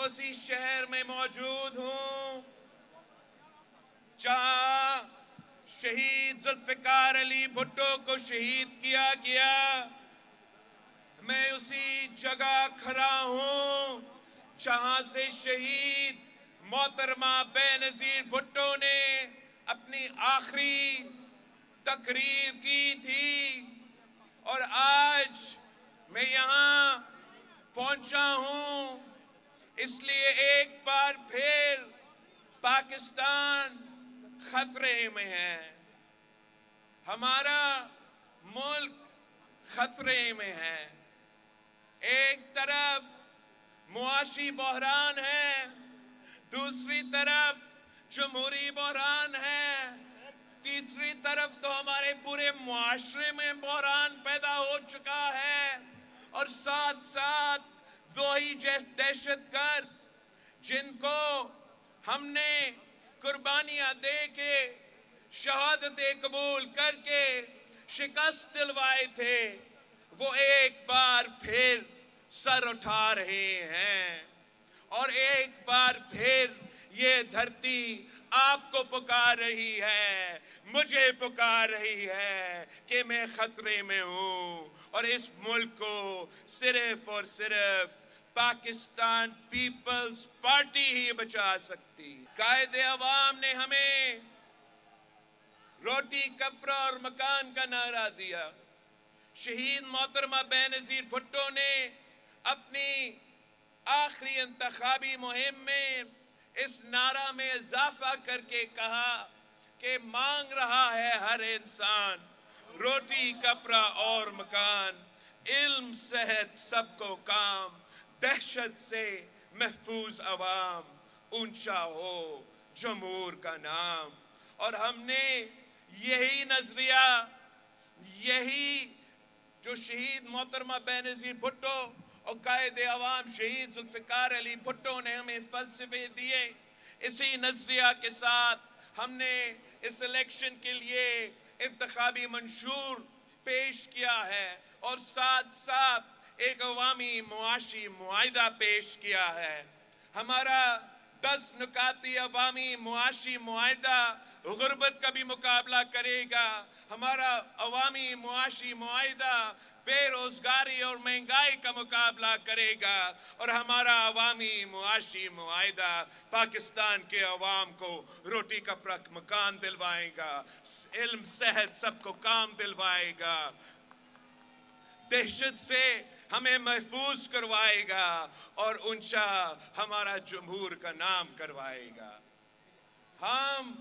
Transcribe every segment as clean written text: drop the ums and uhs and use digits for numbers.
اسی شہر میں موجود ہوں جہاں شہید ذوالفقار علی بھٹو کو شہید کیا گیا۔ میں اسی جگہ کھڑا ہوں جہاں سے شہید محترمہ بےنظیر بھٹو نے اپنی آخری تقریر کی تھی، اور آج میں یہاں پہنچا ہوں اس لیے ایک بار پھر پاکستان خطرے میں ہے، ہمارا ملک خطرے میں ہے۔ ایک طرف معاشی بحران ہے، دوسری طرف جمہوری بحران ہے، تیسری طرف تو ہمارے پورے معاشرے میں بحران پیدا ہو چکا ہے، اور ساتھ ساتھ وہی دہشت گرد جن کو ہم نے قربانیاں دے کے شہادتیں قبول کر کے شکست دلوائے تھے، وہ ایک بار پھر سر اٹھا رہے ہیں، اور ایک بار پھر یہ دھرتی آپ کو پکار رہی ہے، مجھے پکار رہی ہے کہ میں خطرے میں ہوں، اور اس ملک کو صرف اور صرف پاکستان پیپلز پارٹی ہی بچا سکتی۔ قائد عوام نے ہمیں روٹی کپڑا اور مکان کا نعرہ دیا، شہید محترمہ بےنظیر بھٹو نے اپنی آخری انتخابی مہم میں اس نعرہ میں اضافہ کر کے کہا کہ مانگ رہا ہے ہر انسان روٹی کپڑا اور مکان، علم صحت سب کو کام، دہشت سے محفوظ عوام، اونچا ہو جمہور کا نام۔ اور ہم نے یہی نظریہ، یہی جو شہید محترمہ بےنظیر بھٹو اور قائد عوام شہید ذوالفقار علی بھٹو نے ہمیں فلسفے دیے، اسی نظریہ کے ساتھ ہم نے اس الیکشن کے لیے انتخابی منشور پیش کیا ہے، اور ساتھ ساتھ ایک عوامی معاشی معاہدہ پیش کیا ہے۔ ہمارا 10 نکاتی عوامی معاشی معاہدہ غربت کا بھی مقابلہ کرے گا، ہمارا عوامی معاشی معاہدہ بے روزگاری اور مہنگائی کا مقابلہ کرے گا، اور ہمارا عوامی معاشی معاہدہ پاکستان کے عوام کو روٹی کپڑا مکان دلوائے گا، علم صحت سب کو کام دلوائے گا، دہشت سے ہمیں محفوظ کروائے گا، اور اونچا ہمارا جمہور کا نام کروائے گا۔ ہم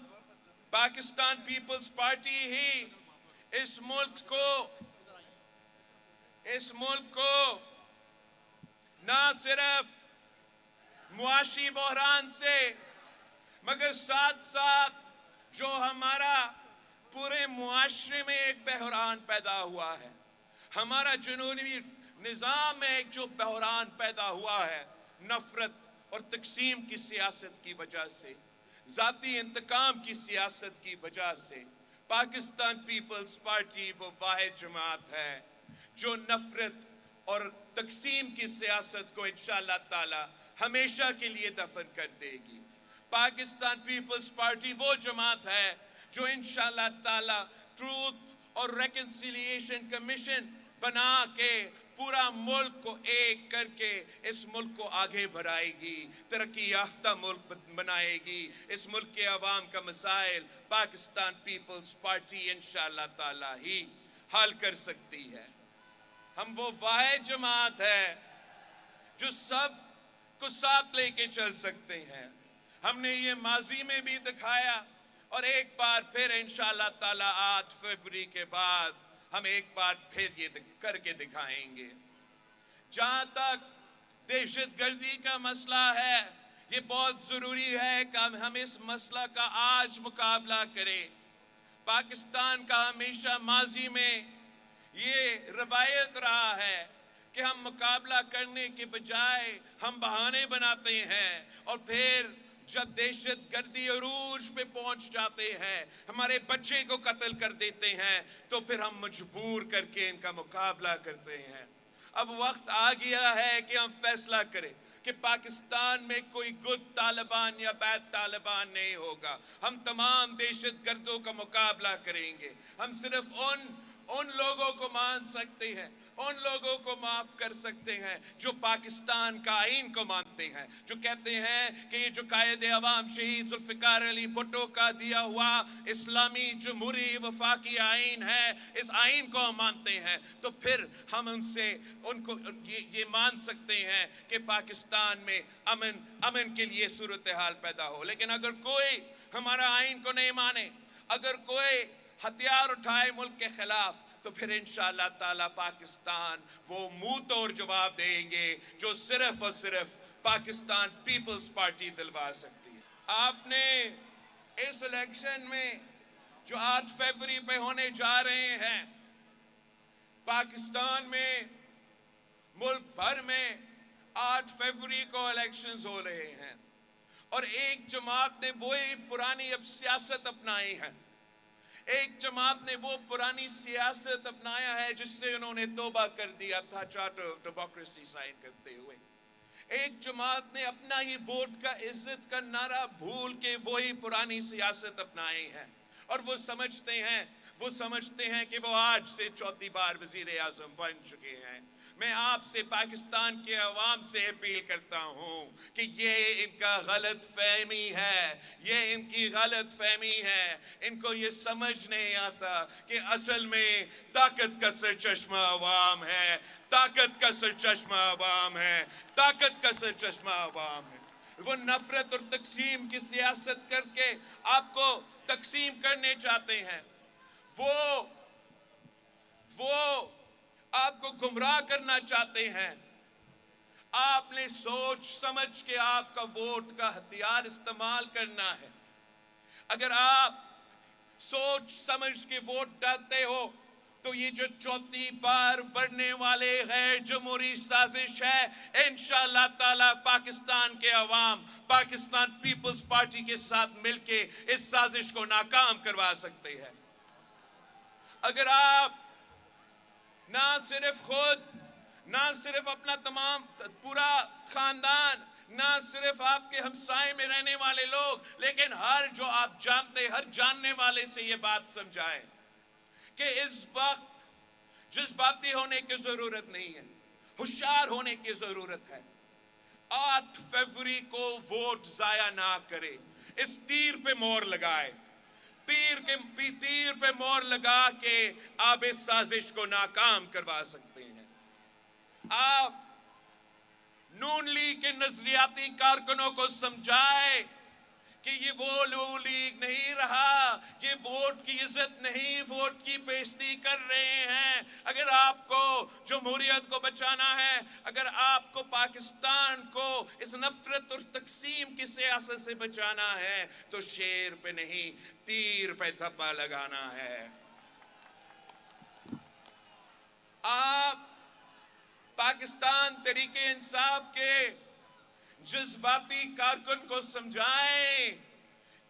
پاکستان پیپلز پارٹی ہی اس ملک کو نہ صرف معاشی بحران سے، مگر ساتھ ساتھ جو ہمارا پورے معاشرے میں ایک بحران پیدا ہوا ہے، ہمارا جنوبی نظام میں ایک جو بحران پیدا ہوا ہے، نفرت اور تقسیم کی سیاست کی وجہ سے، ذاتی انتقام کی سیاست کی وجہ سے، پاکستان پیپلز پارٹی وہ واحد جماعت ہے جو نفرت اور تقسیم کی سیاست کو انشاءاللہ تعالی ہمیشہ کے لیے دفن کر دے گی۔ پاکستان پیپلز پارٹی وہ جماعت ہے جو انشاءاللہ تعالی ٹروتھ اور ریکنسیلیشن کمیشن بنا کے پورا ملک کو ایک کر کے اس ملک کو آگے بڑھائے گی، ترقی یافتہ ملک بنائے گی۔ اس ملک کے عوام کا مسائل پاکستان پیپلز پارٹی انشاءاللہ تعالی ہی حل کر سکتی ہے۔ ہم وہ واحد جماعت ہے جو سب کو ساتھ لے کے چل سکتے ہیں۔ ہم نے یہ ماضی میں بھی دکھایا، اور ایک بار پھر انشاءاللہ تعالی 8 فروری کے بعد ہم ایک بار پھر یہ کر کے دکھائیں گے۔ جہاں تک دہشت گردی کا مسئلہ ہے، یہ بہت ضروری ہے کہ ہم اس مسئلہ کا آج مقابلہ کریں۔ پاکستان کا ہمیشہ ماضی میں یہ روایت رہا ہے کہ ہم مقابلہ کرنے کے بجائے ہم بہانے بناتے ہیں، اور پھر جب دہشت گردی عروج پہ پہنچ جاتے ہیں، ہمارے بچے کو قتل کر دیتے ہیں، تو پھر ہم مجبور کر کے ان کا مقابلہ کرتے ہیں۔ اب وقت آ گیا ہے کہ ہم فیصلہ کریں، کہ پاکستان میں کوئی گڈ طالبان یا بیڈ طالبان نہیں ہوگا. ہم تمام دہشت گردوں کا مقابلہ کریں گے. ہم صرف ان لوگوں کو مان سکتے ہیں, ان لوگوں کو معاف کر سکتے ہیں جو پاکستان کا آئین کو مانتے ہیں, جو کہتے ہیں کہ یہ جو قائد عوام شہید ذوالفقار علی بھٹو کا دیا ہوا اسلامی جمہوری وفاقی آئین ہے, اس آئین کو ہم مانتے ہیں. تو پھر ہم ان کو یہ مان سکتے ہیں کہ پاکستان میں امن کے لیے صورتحال پیدا ہو. لیکن اگر کوئی ہمارا آئین کو نہیں مانے, اگر کوئی ہتھیار اٹھائے ملک کے خلاف, تو پھر انشاءاللہ تعالی پاکستان وہ منہ توڑ جواب دیں گے جو صرف اور صرف پاکستان پیپلز پارٹی دلوا سکتی ہے. آپ نے اس الیکشن میں جو 8 فروری پہ ہونے جا رہے ہیں, پاکستان میں ملک بھر میں 8 فروری کو الیکشنز ہو رہے ہیں, اور ایک جماعت نے وہی پرانی اب سیاست اپنائی ہے. ایک جماعت نے وہ پرانی سیاست اپنایا ہے جس سے انہوں نے توبہ کر دیا تھا چارٹر آف ڈیموکریسی سائن کرتے ہوئے. ایک جماعت نے اپنا ہی ووٹ کا عزت کا نعرہ بھول کے وہی پرانی سیاست اپنائی ہے, اور وہ سمجھتے ہیں کہ وہ آج سے 4تھی بار وزیر اعظم بن چکے ہیں. میں آپ سے, پاکستان کے عوام سے اپیل کرتا ہوں کہ یہ ان کا غلط فہمی ہے, یہ ان کی غلط فہمی ہے. ان کو یہ سمجھ نہیں آتا کہ اصل میں طاقت کا سرچشمہ عوام ہے, طاقت کا سرچشمہ عوام ہے, طاقت کا سرچشمہ عوام ہے. وہ نفرت اور تقسیم کی سیاست کر کے آپ کو تقسیم کرنے چاہتے ہیں. وہ آپ کو گمراہ کرنا چاہتے ہیں. آپ نے سوچ سمجھ کے آپ کا ووٹ کا ہتھیار استعمال کرنا ہے. اگر آپ سوچ سمجھ کے ووٹ ڈالتے ہو تو یہ جو 4تھی بار بڑھنے والے غیر جمہوری سازش ہے, انشاءاللہ تعالی پاکستان کے عوام پاکستان پیپلز پارٹی کے ساتھ مل کے اس سازش کو ناکام کروا سکتے ہیں. اگر آپ نہ صرف خود, نہ صرف اپنا پورا خاندان, نہ صرف آپ کے ہمسائے میں رہنے والے لوگ, لیکن ہر جو آپ جانتے, ہر جاننے والے سے یہ بات سمجھائیں کہ اس وقت جذباتی ہونے کی ضرورت نہیں ہے, ہوشیار ہونے کی ضرورت ہے. 8 فروری کو ووٹ ضائع نہ کرے, اس تیر پہ مور لگائے, تیر پہ مور لگا کے آپ اس سازش کو ناکام کروا سکتے ہیں. آپ نون لیگ کے نظریاتی کارکنوں کو سمجھائے کہ یہ وہ نون لیگ نہیں رہا, یہ ووٹ کی عزت نہیں, ووٹ کی بےزتی کر رہے ہیں. اگر آپ کو جمہوریت کو بچانا ہے, اگر آپ کو پاکستان کو اس نفرت اور تقسیم کی سیاست سے بچانا ہے, تو شیر پہ نہیں تیر پہ تھپا لگانا ہے. آپ پاکستان تحریک انصاف کے جذباتی کارکن کو سمجھائیں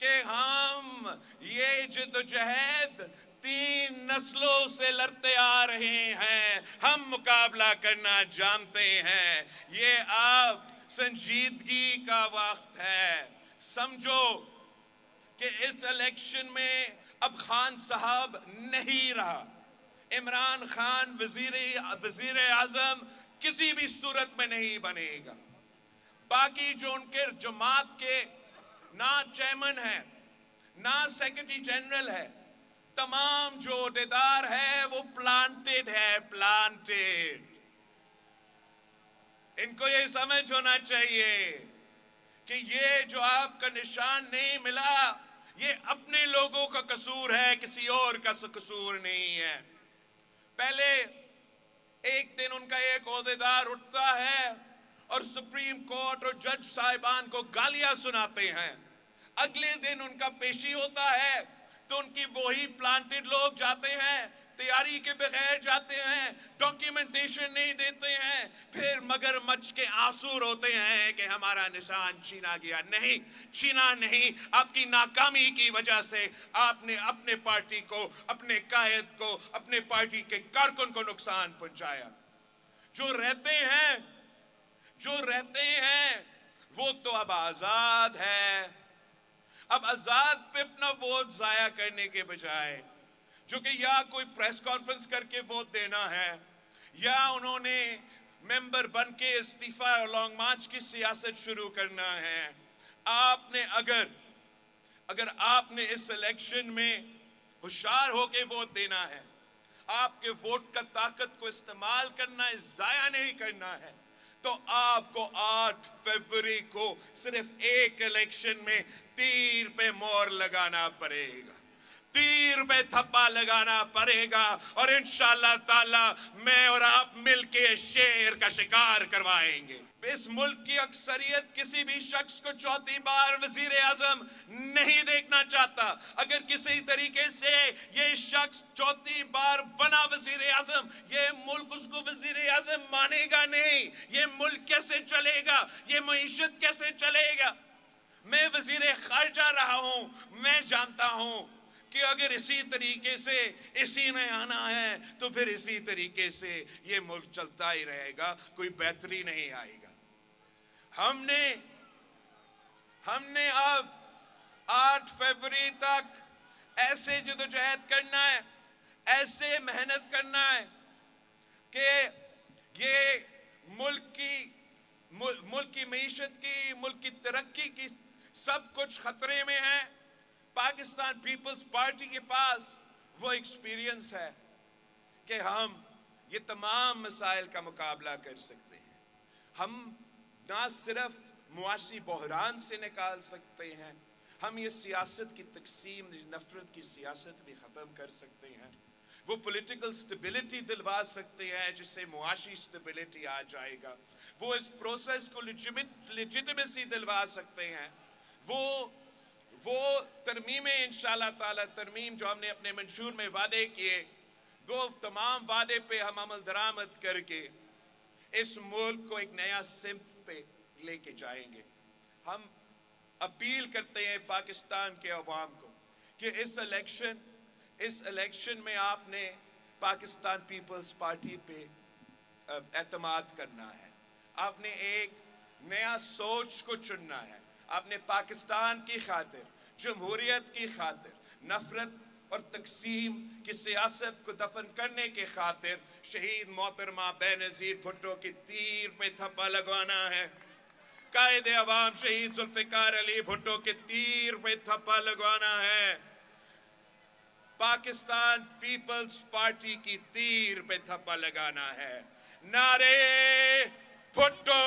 کہ ہم یہ جدوجہد 3 نسلوں سے لڑتے آ رہے ہیں, ہم مقابلہ کرنا جانتے ہیں. یہ آپ سنجیدگی کا وقت ہے. سمجھو کہ اس الیکشن میں اب خان صاحب نہیں رہا. عمران خان وزیر اعظم کسی بھی صورت میں نہیں بنے گا. باقی جو ان کے جماعت کے نہ چیئرمین ہے, نہ سیکرٹری جنرل ہے, تمام جو عہدیدار ہے وہ پلانٹڈ ہے, پلانٹڈ. ان کو یہ سمجھ ہونا چاہیے کہ یہ جو آپ کا نشان نہیں ملا, یہ اپنے لوگوں کا قصور ہے, کسی اور کا قصور نہیں ہے. پہلے ایک دن ان کا ایک عہدیدار اٹھتا ہے اور سپریم کورٹ اور جج صاحبان کو گالیاں سناتے ہیں. اگلے دن ان کا پیشی ہوتا ہے تو ان کی وہی پلانٹڈ لوگ جاتے ہیں, تیاری کے بغیر جاتے ہیں, ڈاکیومنٹیشن نہیں دیتے ہیں, پھر مگرمچھ کے آنسو روتے ہیں کہ ہمارا نشان چھینا گیا. نہیں, چھینا نہیں. آپ کی ناکامی کی وجہ سے آپ نے اپنے پارٹی کو, اپنے قائد کو, اپنے پارٹی کے کارکن کو نقصان پہنچایا. جو رہتے ہیں, جو رہتے ہیں وہ تو اب آزاد ہے. اب آزاد پہ اپنا ووٹ ضائع کرنے کے بجائے جو کہ یا کوئی پریس کانفرنس کر کے ووٹ دینا ہے یا انہوں نے ممبر بن کے استعفیٰ اور لانگ مارچ کی سیاست شروع کرنا ہے. آپ نے اگر آپ نے اس الیکشن میں ہوشیار ہو کے ووٹ دینا ہے, آپ کے ووٹ کا طاقت کو استعمال کرنا ہے, ضائع نہیں کرنا ہے, تو آپ کو 8 فروری کو صرف ایک الیکشن میں تیر پہ مور لگانا پڑے گا, تیر پہ تھپا لگانا پڑے گا, اور انشاءاللہ تعالی میں اور آپ مل کے شیر کا شکار کروائیں گے. اس ملک کی اکثریت کسی بھی شخص کو چوتھی بار وزیر اعظم نہیں دیکھنا چاہتا. اگر کسی طریقے سے یہ شخص چوتھی بار بنا وزیر اعظم, یہ ملک اس کو وزیر اعظم مانے گا نہیں. یہ ملک کیسے چلے گا, یہ معیشت کیسے چلے گا؟ میں وزیر خارجہ رہا ہوں, میں جانتا ہوں کہ اگر اسی طریقے سے اسی نے آنا ہے تو پھر اسی طریقے سے یہ ملک چلتا ہی رہے گا, کوئی بہتری نہیں آئے گا. ہم نے اب 8 فروری تک ایسے جدوجہد کرنا ہے, ایسے محنت کرنا ہے کہ یہ ملک کی معیشت کی, ملک کی ترقی کی سب کچھ خطرے میں ہے. پاکستان پیپلز پارٹی کے پاس وہ ایکسپیرینس ہے کہ ہم یہ تمام مسائل کا مقابلہ کر سکتے ہیں. ہم نہ صرف معاشی بحران سے نکال سکتے ہیں, ہم یہ سیاست کی تقسیم, نفرت کی سیاست بھی ختم کر سکتے ہیں. وہ پولیٹیکل سٹیبلٹی دلوا سکتے ہیں جس سے معاشی سٹیبلٹی آ جائے گا. وہ اس پروسیس کو لیجیٹمیسی دلوا سکتے ہیں. وہ ترمیمیں انشاءاللہ تعالی, ترمیم جو ہم نے اپنے منشور میں وعدے کیے, وہ تمام وعدے پہ ہم عمل درآمد کر کے اس ملک کو ایک نیا سمت پہ لے کے جائیں گے. ہم اپیل کرتے ہیں پاکستان کے عوام کو کہ اس الیکشن میں آپ نے پاکستان پیپلز پارٹی پہ اعتماد کرنا ہے. آپ نے ایک نیا سوچ کو چننا ہے. آپ نے پاکستان کی خاطر, جمہوریت کی خاطر, نفرت اور تقسیم کی سیاست کو دفن کرنے کے خاطر شہید محترمہ بینظیر بھٹو کی تیر پہ تھپا لگوانا ہے. قائد عوام شہید ذوالفقار علی بھٹو کے تیر پہ تھپا لگوانا ہے. پاکستان پیپلز پارٹی کی تیر پہ تھپا لگانا ہے. نعرے بھٹو.